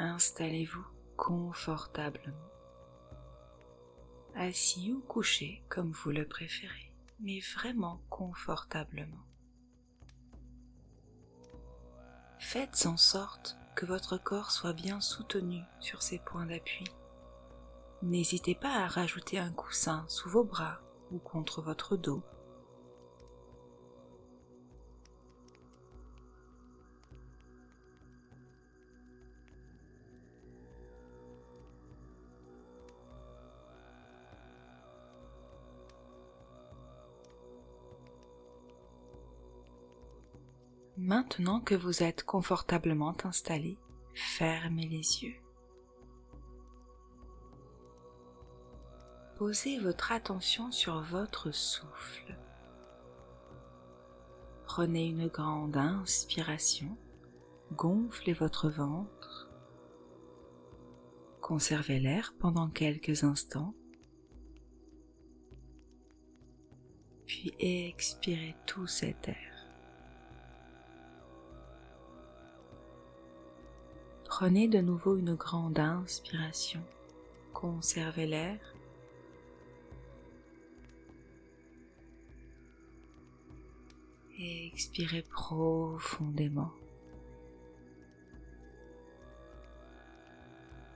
Installez-vous confortablement, assis ou couché comme vous le préférez, mais vraiment confortablement. Faites en sorte que votre corps soit bien soutenu sur ses points d'appui. N'hésitez pas à rajouter un coussin sous vos bras ou contre votre dos. Maintenant que vous êtes confortablement installé, fermez les yeux. Posez votre attention sur votre souffle. Prenez une grande inspiration, gonflez votre ventre, conservez l'air pendant quelques instants, puis expirez tout cet air. Prenez de nouveau une grande inspiration, conservez l'air, et expirez profondément.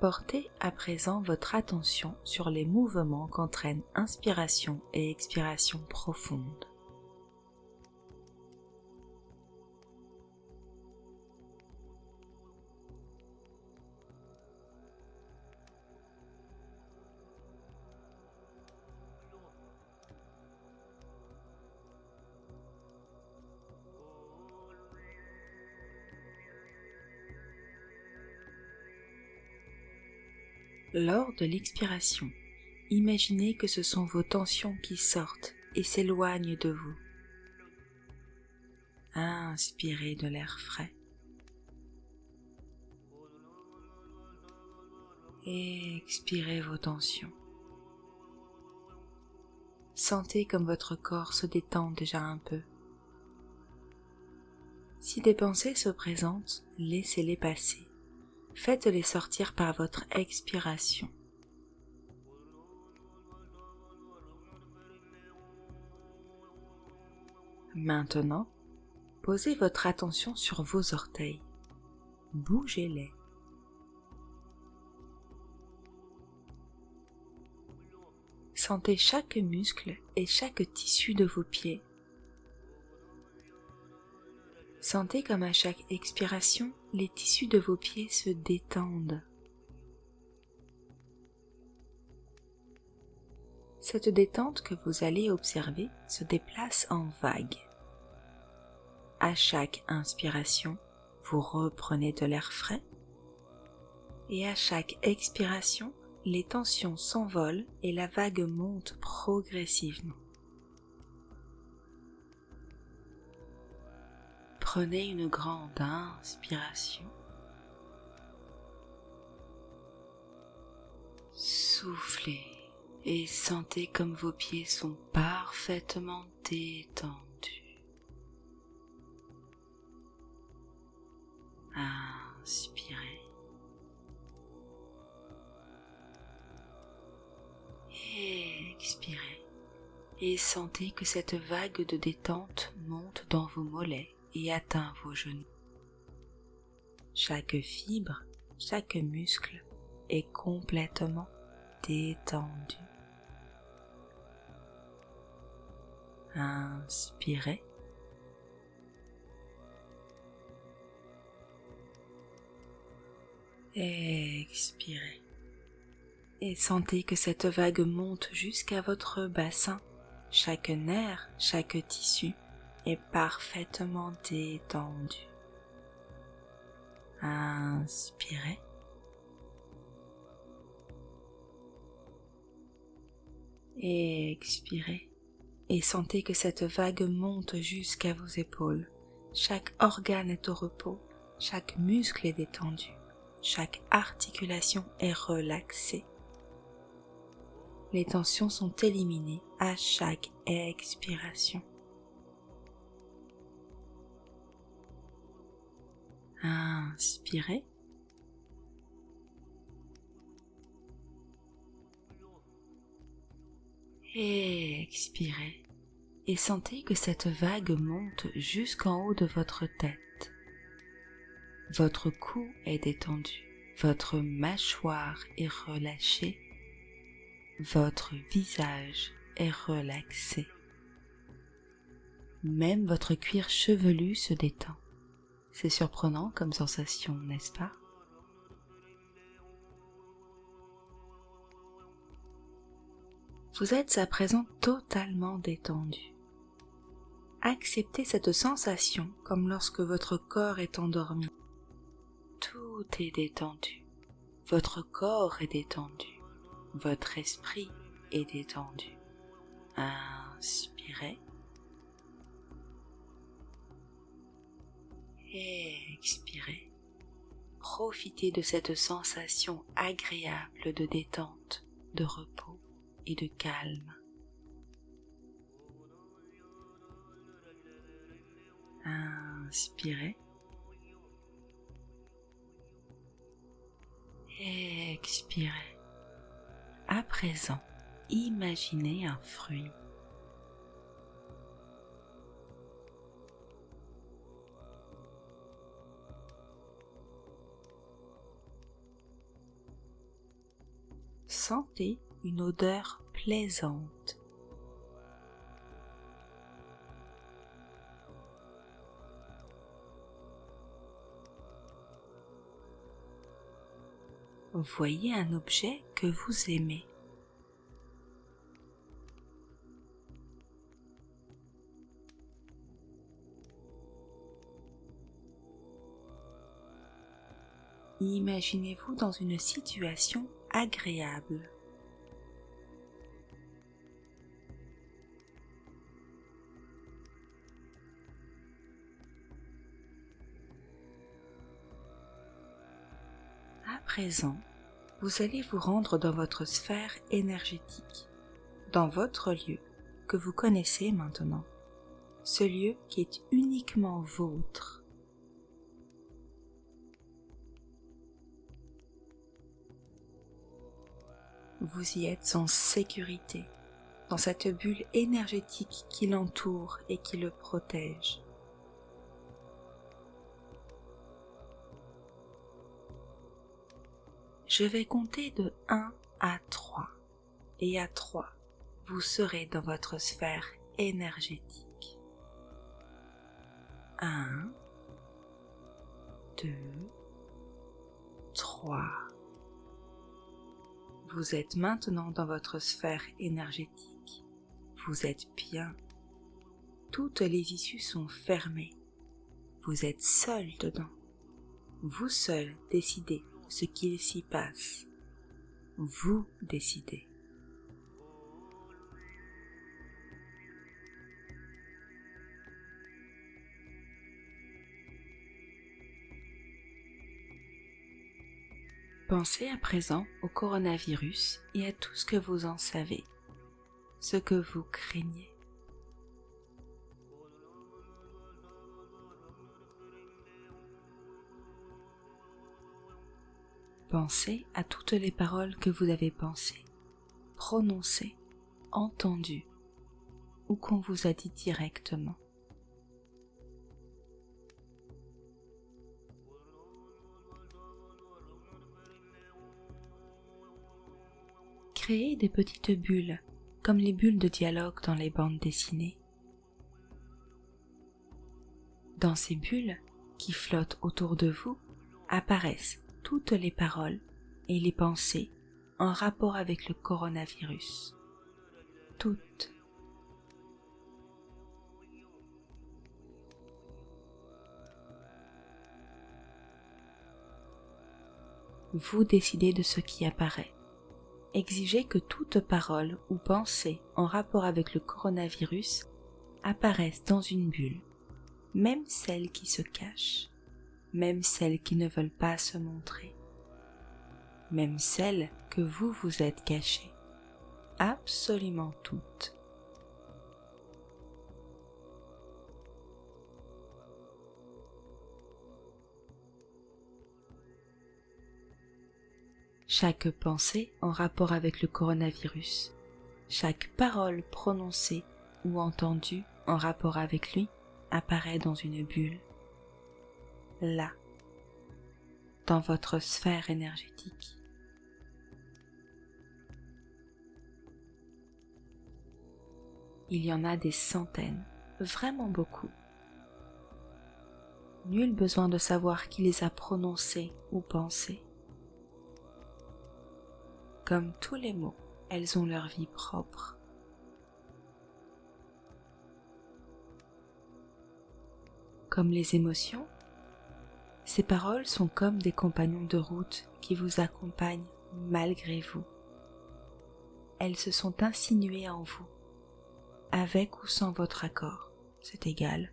Portez à présent votre attention sur les mouvements qu'entraînent inspiration et expiration profonde. Lors de l'expiration, imaginez que ce sont vos tensions qui sortent et s'éloignent de vous. Inspirez de l'air frais et expirez vos tensions. Sentez comme votre corps se détend déjà un peu. Si des pensées se présentent, laissez-les passer. Faites-les sortir par votre expiration. Maintenant, posez votre attention sur vos orteils. Bougez-les. Sentez chaque muscle et chaque tissu de vos pieds. Sentez comme à chaque expiration, les tissus de vos pieds se détendent. Cette détente que vous allez observer se déplace en vagues. À chaque inspiration, vous reprenez de l'air frais et à chaque expiration, les tensions s'envolent et la vague monte progressivement. Prenez une grande inspiration. Soufflez et sentez comme vos pieds sont parfaitement détendus. Inspirez. Expirez. Et sentez que cette vague de détente monte dans vos mollets et atteint vos genoux. Chaque fibre, chaque muscle est complètement détendu. Inspirez. Expirez. Et sentez que cette vague monte jusqu'à votre bassin. Chaque nerf, chaque tissu est parfaitement détendu. Inspirez. Expirez. Et sentez que cette vague monte jusqu'à vos épaules. Chaque organe est au repos, chaque muscle est détendu, chaque articulation est relaxée. Les tensions sont éliminées à chaque expiration. Inspirez. Et expirez. Et sentez que cette vague monte jusqu'en haut de votre tête. Votre cou est détendu, votre mâchoire est relâchée, votre visage est relaxé. Même votre cuir chevelu se détend. C'est surprenant comme sensation, n'est-ce pas? Vous êtes à présent totalement détendu. Acceptez cette sensation comme lorsque votre corps est endormi. Tout est détendu. Votre corps est détendu. Votre esprit est détendu. Inspirez. Et expirez. Profitez de cette sensation agréable de détente, de repos et de calme. Inspirez. Et expirez. À présent, imaginez un fruit. Sentez une odeur plaisante. Voyez un objet que vous aimez. Imaginez-vous dans une situation agréable. À présent, vous allez vous rendre dans votre sphère énergétique, dans votre lieu que vous connaissez maintenant, ce lieu qui est uniquement vôtre. Vous y êtes en sécurité, dans cette bulle énergétique qui l'entoure et qui le protège. Je vais compter de 1 à 3, et à 3, vous serez dans votre sphère énergétique. 1, 2, 3. Vous êtes maintenant dans votre sphère énergétique. Vous êtes bien. Toutes les issues sont fermées. Vous êtes seul dedans. Vous seul décidez ce qu'il s'y passe. Vous décidez. Pensez à présent au coronavirus et à tout ce que vous en savez, ce que vous craignez. Pensez à toutes les paroles que vous avez pensées, prononcées, entendues, ou qu'on vous a dit directement. Créez des petites bulles, comme les bulles de dialogue dans les bandes dessinées. Dans ces bulles, qui flottent autour de vous, apparaissent toutes les paroles et les pensées en rapport avec le coronavirus. Toutes. Vous décidez de ce qui apparaît. Exigez que toute parole ou pensée en rapport avec le coronavirus apparaisse dans une bulle, même celles qui se cachent, même celles qui ne veulent pas se montrer, même celles que vous vous êtes cachées, absolument toutes. Chaque pensée en rapport avec le coronavirus Chaque parole prononcée ou entendue en rapport avec lui apparaît dans une bulle, là, dans votre sphère énergétique. Il y en a des centaines, vraiment beaucoup. Nul besoin de savoir qui les a prononcées ou pensées. Comme tous les mots, elles ont leur vie propre. Comme les émotions, ces paroles sont comme des compagnons de route qui vous accompagnent malgré vous. Elles se sont insinuées en vous, avec ou sans votre accord, c'est égal.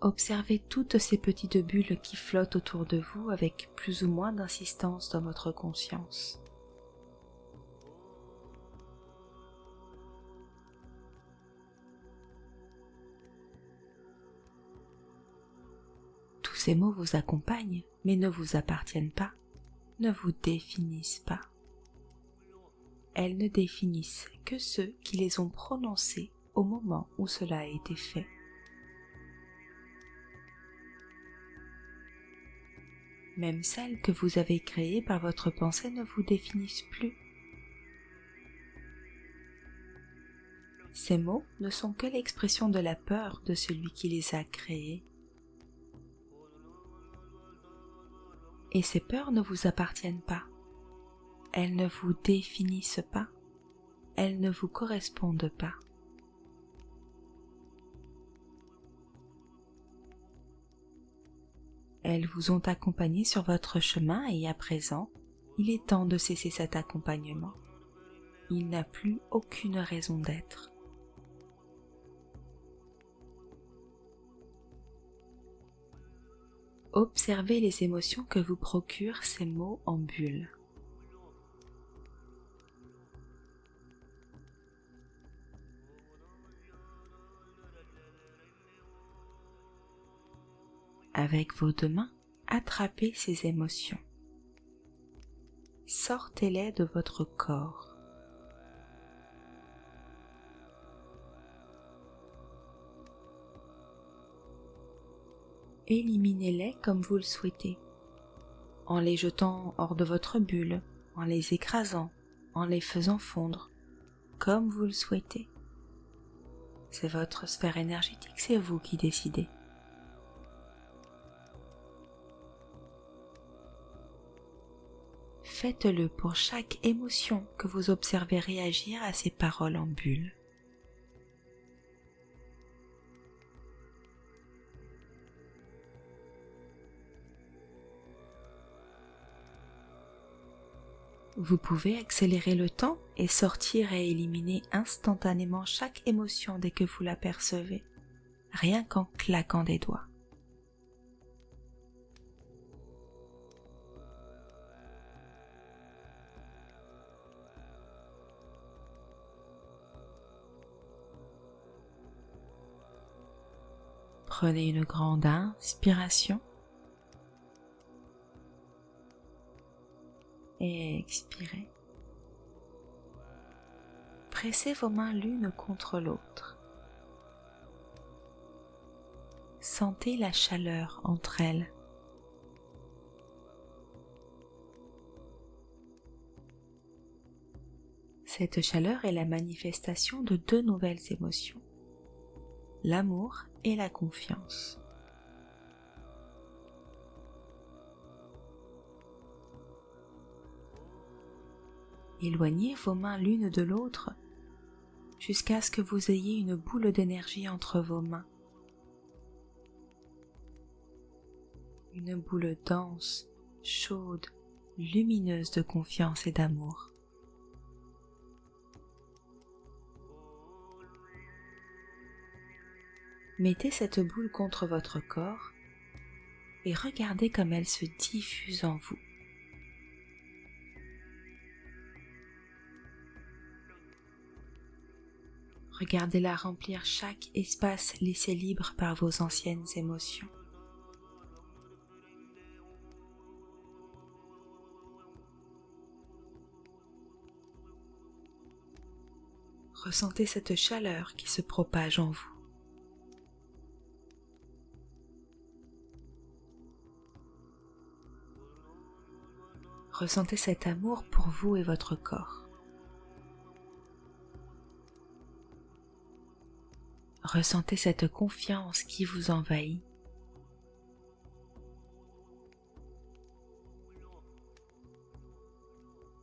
Observez toutes ces petites bulles qui flottent autour de vous avec plus ou moins d'insistance dans votre conscience. Tous ces mots vous accompagnent, mais ne vous appartiennent pas, ne vous définissent pas. Elles ne définissent que ceux qui les ont prononcés au moment où cela a été fait. Même celles que vous avez créées par votre pensée ne vous définissent plus. Ces mots ne sont que l'expression de la peur de celui qui les a créés. Et ces peurs ne vous appartiennent pas. Elles ne vous définissent pas. Elles ne vous correspondent pas. Elles vous ont accompagné sur votre chemin et à présent, il est temps de cesser cet accompagnement. Il n'a plus aucune raison d'être. Observez les émotions que vous procurent ces mots en bulles. Avec vos deux mains, attrapez ces émotions. Sortez-les de votre corps. Éliminez-les comme vous le souhaitez, en les jetant hors de votre bulle, en les écrasant, en les faisant fondre, comme vous le souhaitez. C'est votre sphère énergétique, c'est vous qui décidez. Faites-le pour chaque émotion que vous observez réagir à ces paroles en bulles. Vous pouvez accélérer le temps et sortir et éliminer instantanément chaque émotion dès que vous l'apercevez, rien qu'en claquant des doigts. Prenez une grande inspiration et expirez. Pressez vos mains l'une contre l'autre. Sentez la chaleur entre elles. Cette chaleur est la manifestation de deux nouvelles émotions, l'amour et la confiance. Éloignez vos mains l'une de l'autre jusqu'à ce que vous ayez une boule d'énergie entre vos mains. Une boule dense, chaude, lumineuse de confiance et d'amour. Mettez cette boule contre votre corps et regardez comme elle se diffuse en vous. Regardez-la remplir chaque espace laissé libre par vos anciennes émotions. Ressentez cette chaleur qui se propage en vous. Ressentez cet amour pour vous et votre corps. Ressentez cette confiance qui vous envahit.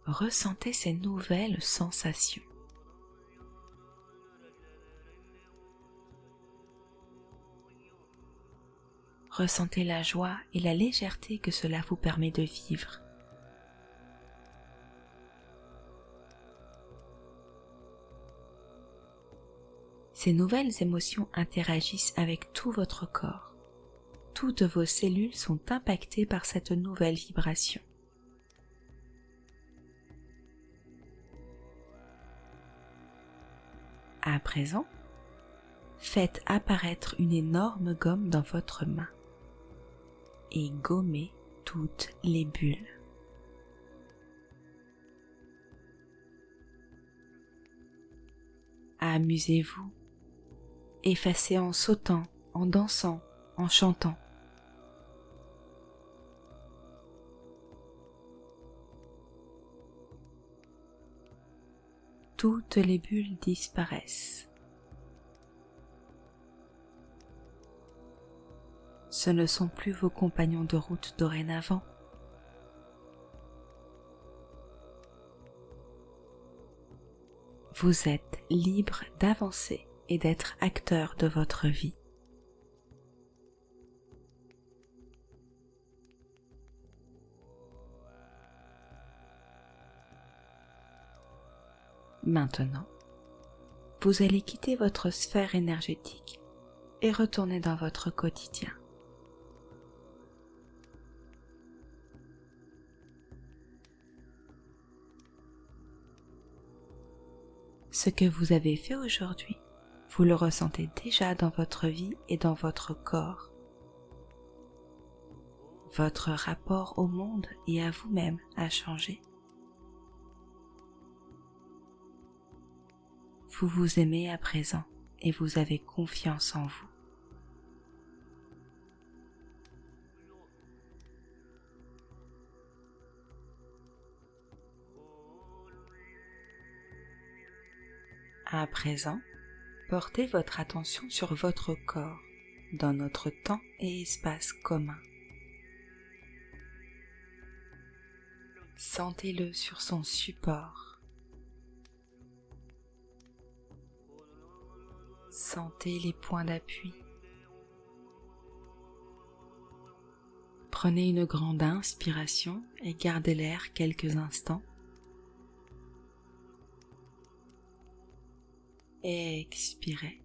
Ressentez ces nouvelles sensations. Ressentez la joie et la légèreté que cela vous permet de vivre. Ces nouvelles émotions interagissent avec tout votre corps. Toutes vos cellules sont impactées par cette nouvelle vibration. À présent, faites apparaître une énorme gomme dans votre main et gommez toutes les bulles. Amusez-vous. Effacez en sautant, en dansant, en chantant. Toutes les bulles disparaissent. Ce ne sont plus vos compagnons de route dorénavant. Vous êtes libre d'avancer et d'être acteur de votre vie. Maintenant, vous allez quitter votre sphère énergétique et retourner dans votre quotidien. Ce que vous avez fait aujourd'hui, vous le ressentez déjà dans votre vie et dans votre corps. Votre rapport au monde et à vous-même a changé. Vous vous aimez à présent et vous avez confiance en vous. À présent, portez votre attention sur votre corps dans notre temps et espace commun. Sentez-le sur son support. Sentez les points d'appui. Prenez une grande inspiration et gardez l'air quelques instants. Expirez.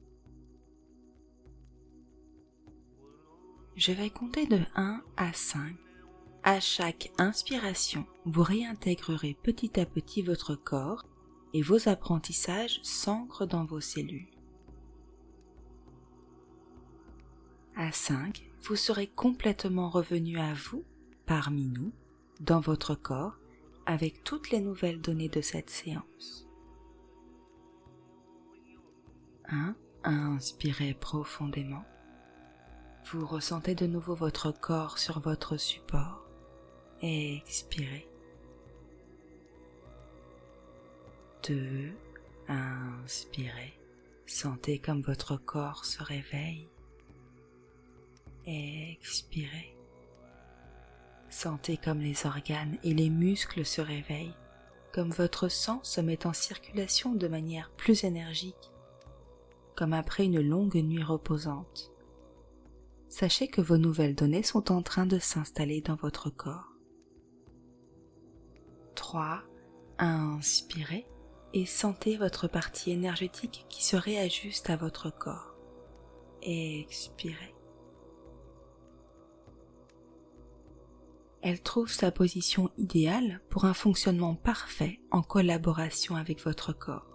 Je vais compter de 1 à 5. À chaque inspiration, vous réintégrerez petit à petit votre corps et vos apprentissages s'ancrent dans vos cellules. À 5, vous serez complètement revenu à vous, parmi nous, dans votre corps, avec toutes les nouvelles données de cette séance. 1. Inspirez profondément. Vous ressentez de nouveau votre corps sur votre support. Expirez. 2. Inspirez. Sentez comme votre corps se réveille. Expirez. Sentez comme les organes et les muscles se réveillent, comme votre sang se met en circulation de manière plus énergique, comme après une longue nuit reposante. Sachez que vos nouvelles données sont en train de s'installer dans votre corps. 3. Inspirez et sentez votre partie énergétique qui se réajuste à votre corps. Expirez. Elle trouve sa position idéale pour un fonctionnement parfait en collaboration avec votre corps.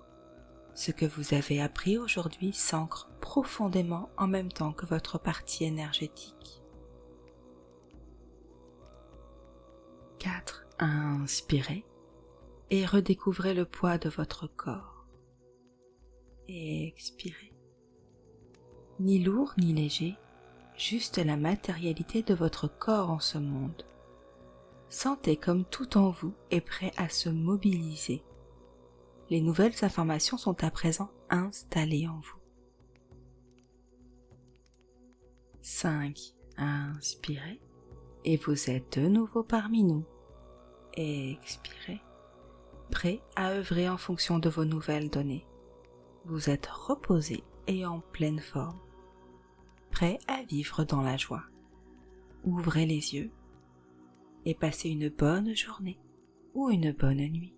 Ce que vous avez appris aujourd'hui s'ancre profondément en même temps que votre partie énergétique. 4. Inspirez et redécouvrez le poids de votre corps. et expirez. Ni lourd ni léger, juste la matérialité de votre corps en ce monde. Sentez comme tout en vous est prêt à se mobiliser. Les nouvelles informations sont à présent installées en vous. 5. Inspirez et vous êtes de nouveau parmi nous. Expirez, prêt à œuvrer en fonction de vos nouvelles données. Vous êtes reposé et en pleine forme, prêt à vivre dans la joie. Ouvrez les yeux et passez une bonne journée ou une bonne nuit.